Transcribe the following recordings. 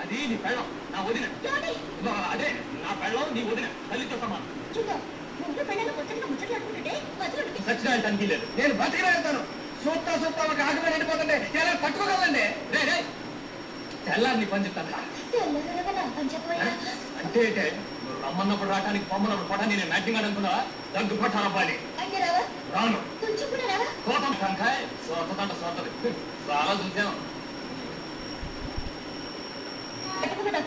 అది నీ పెళ్ళం నా వదిన అదే నా పెళ్ళం నీ వదిన తల్లితో సమానం సచ్చినానికి లేదు నేను బతికి వెళ్తాను సూత్తా సూత్తా ఒక ఆకుపడి వెళ్ళిపోతుంటే ఎలా పట్టుకోగలండి రే తెల్లారిని పని చెప్తాను అంటే రమ్మన్నప్పుడు రావడానికి పొమ్మన్నప్పుడు పడని నేను మ్యాచింగ్ అనుకున్నా దగ్గు పట్టాను అబ్బాయి రాను కోతం కంకాయ సోతంట సోతది చాలా చూసాను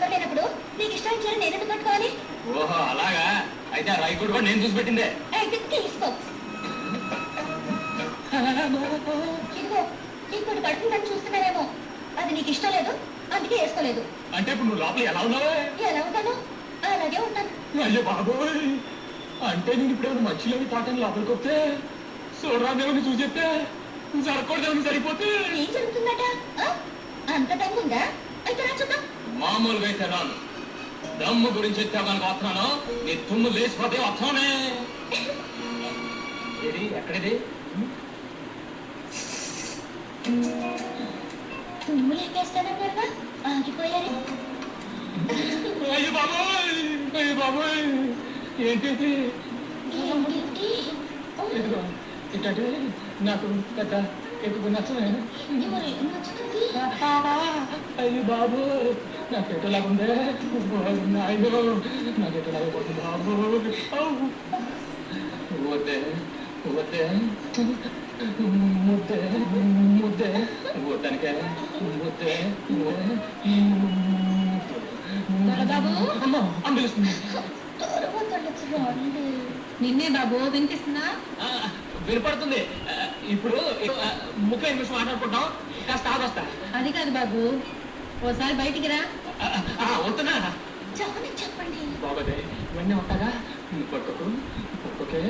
లేనప్పుడు నీకు ఇష్టం చేయాలి నేను ఎందుకు పట్టుకోవాలి ఓహో అలాగా అయితే ఆ రైకుడు కూడా నేను చూసి పెట్టిందే తీసుకో ఇదిగో ఇంకోటి పడుతుందని చూస్తున్నారేమో అది నీకు ఇష్టం లేదు అందుకే వేసుకోలేదు అంటే ఇప్పుడు నువ్వు లోపల ఎలా ఉన్నావా ఎలా ఉంటాను అలాగే ఉంటాను అయ్యో బాబోయ్ అంటే నేను ఇప్పుడు మధ్యలోని తాటని లోపలికి వస్తే చూడరాదేమని చూసి చెప్తే జరగకూడదేమని సరిపోతే ఏం జరుగుతుందట అంత దమ్ముందా అయితే రా చూద్దాం మామూలుగా అయితే రాను దమ్ము గురించి ఎత్తామని వస్తున్నాను నీ తుమ్ము లేచిపోతే వస్తానే ఏది ఎక్కడిది తుమ్ము లేకేస్తానన్నారుగా ఆగిపోయారు అయ్యో బాబోయ్ ఏంటి ఇదిగో ఏంటంటే నాకు పెద్ద ఎక్కువ నచ్చలేదు అయ్యి బాబు నాకు ఎటులాగుందే నాయన నాకు ఎటులాగపోతుంది బాబు వద్దే వద్దే ముద్దే ముద్దే వద్దనికే ముద్దే అమ్మా అనిపిస్తుంది నిన్నే బాబు వినిపిస్తున్నా వినపడుతుంది ఇప్పుడు ముఖ్య నిమిషం మాట్లాడుకుంటాం కాస్త ఆగొస్తా అది కాదు బాబు ఓసారి బయటికి రా వస్తున్నా చెప్పండి బాబదే ఇవన్నీ ఉంటాగా పట్టుకు పట్టుకే